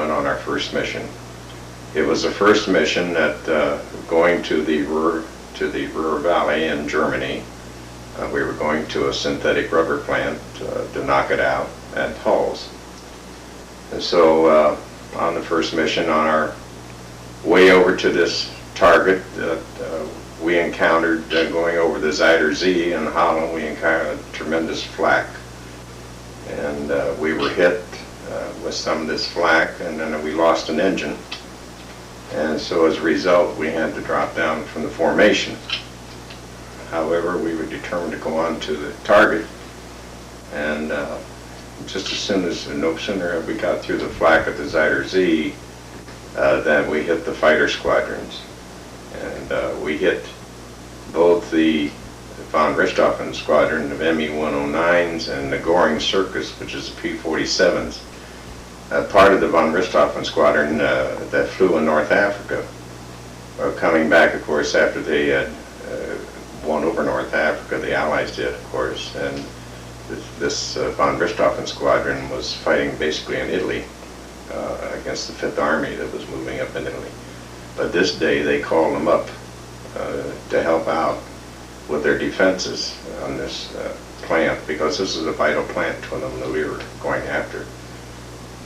went on our first mission. It was the first mission that going to the Ruhr Valley in Germany. We were going to a synthetic rubber plant to knock it out at hulls. And so on the first mission, on our way over to this target, we encountered, going over the Zuider Zee in Holland, we encountered tremendous flak. And we were hit with some of this flak, and then we lost an engine. And so as a result, we had to drop down from the formation. However, we were determined to go on to the target, and just as soon as, no sooner had we got through the flak of the Zuider Zee, then we hit the fighter squadrons. And we hit both the von Richthofen squadron of Me-109s and the Goring Circus, which is the P-47s. Part of the von Richthofen squadron that flew in North Africa, coming back, of course, after they had won over North Africa. The Allies did, of course, and this von Richthofen squadron was fighting basically in Italy against the Fifth Army that was moving up in Italy. But this day they called them up to help out with their defenses on this plant, because this is a vital plant to them that we were going after.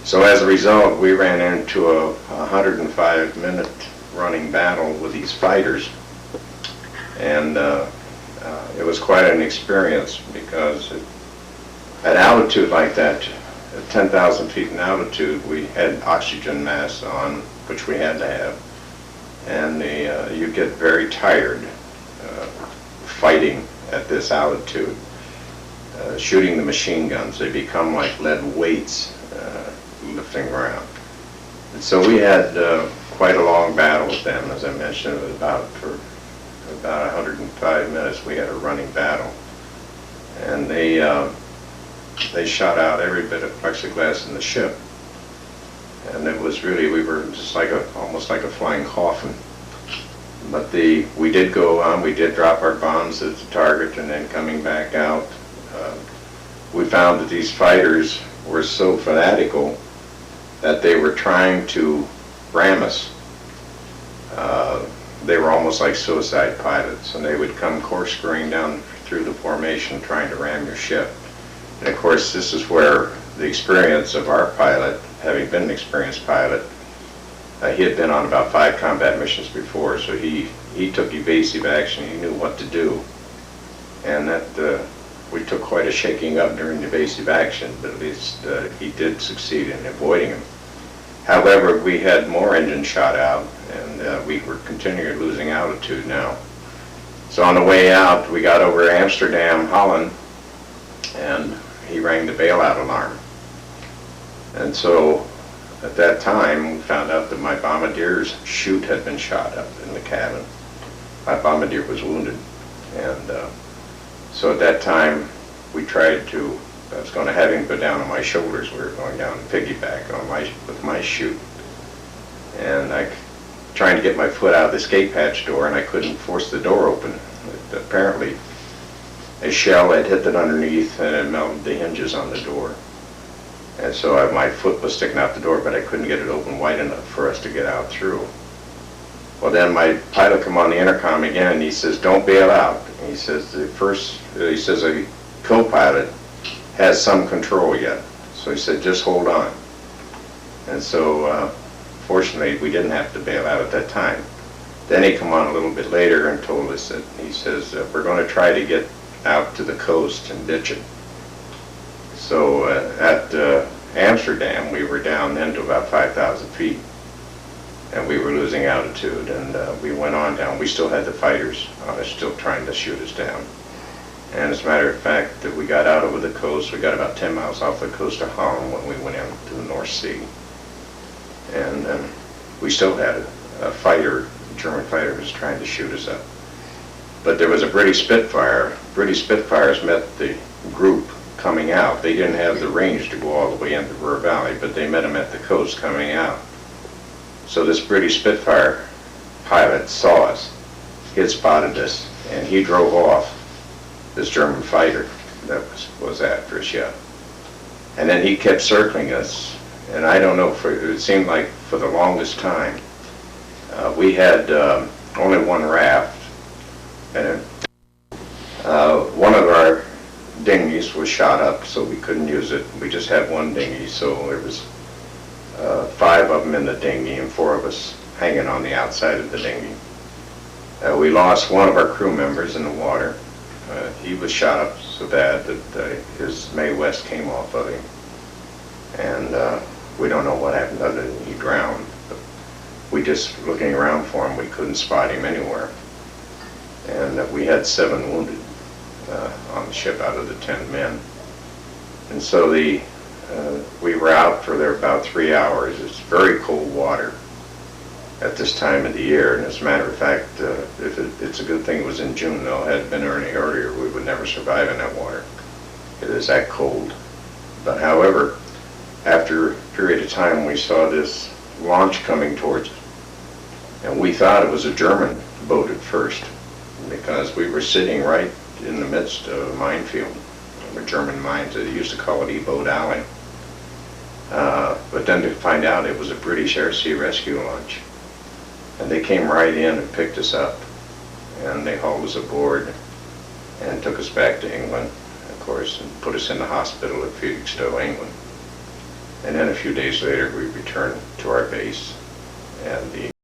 So as a result, we ran into a 105-minute running battle with these fighters, and it was quite an experience, because at altitude like that, at 10,000 feet in altitude, we had oxygen masks on, which we had to have, and you get very tired fighting at this altitude, shooting the machine guns. They become like lead weights lifting around. And so we had quite a long battle with them, as I mentioned. It was for about 105 minutes we had a running battle, and they shot out every bit of plexiglass in the ship, and it was really, we were just like almost like a flying coffin. But we did go on, we did drop our bombs at the target, and then coming back out, we found that these fighters were so fanatical that they were trying to ram us. They were almost like suicide pilots, and they would come corkscrewing down through the formation trying to ram your ship. And of course, this is where the experience of our pilot, having been an experienced pilot, he had been on about 5 combat missions before, so he took evasive action. He knew what to do, and that we took quite a shaking up during evasive action, but at least he did succeed in avoiding him. However, we had more engines shot out, and we were continually losing altitude now. So on the way out, we got over Amsterdam, Holland, and he rang the bailout alarm. And so at that time, we found out that my bombardier's chute had been shot up in the cabin. My bombardier was wounded, and so at that time, we tried to, I was going to have him go down on my shoulders. We were going down piggyback on with my chute. And trying to get my foot out of the escape hatch door, and I couldn't force the door open. Apparently, a shell had hit it underneath, and it melted the hinges on the door. And so my foot was sticking out the door, but I couldn't get it open wide enough for us to get out through. Well, then my pilot come on the intercom again, and he says, "Don't bail out." And he says, a co-pilot has some control yet. So he said, "Just hold on." And so, fortunately, we didn't have to bail out at that time. Then he come on a little bit later and told us that, he says, "We're going to try to get out to the coast and ditch it." So at Amsterdam, we were down then to about 5,000 feet, and we were losing altitude, and we went on down. We still had the fighters still trying to shoot us down. And as a matter of fact, we got out over the coast. We got about 10 miles off the coast of Holland when we went into the North Sea. And we still had a fighter, a German fighter, who was trying to shoot us up. But there was a British Spitfire. British Spitfires met the group coming out. They didn't have the range to go all the way into Ruhr Valley, but they met them at the coast coming out. So this British Spitfire pilot saw us. He had spotted us, and he drove off this German fighter that was after us, yeah. And then he kept circling us, And I don't know, it seemed like for the longest time, we had only one raft, and one of our dinghies was shot up, so we couldn't use it. We just had one dinghy, so there was 5 of them in the dinghy and 4 of us hanging on the outside of the dinghy. We lost one of our crew members in the water. He was shot up so bad that his Mae West came off of him, and we don't know what happened other than he drowned. But we just, looking around for him, we couldn't spot him anywhere. And we had 7 wounded on the ship out of the 10 men. And so we were out for there about 3 hours. It's very cold water at this time of the year, and as a matter of fact, it's a good thing it was in June, though. Had it been any earlier, we would never survive in that water. It is that cold. But however, after a period of time, we saw this launch coming towards us, and we thought it was a German boat at first, because we were sitting right in the midst of a minefield. There were German mines. They used to call it E-Boat Alley. But then to find out it was a British Air Sea Rescue launch. And they came right in and picked us up, and they hauled us aboard and took us back to England, of course, and put us in the hospital at Felixstowe, England. And then a few days later we returned to our base, and the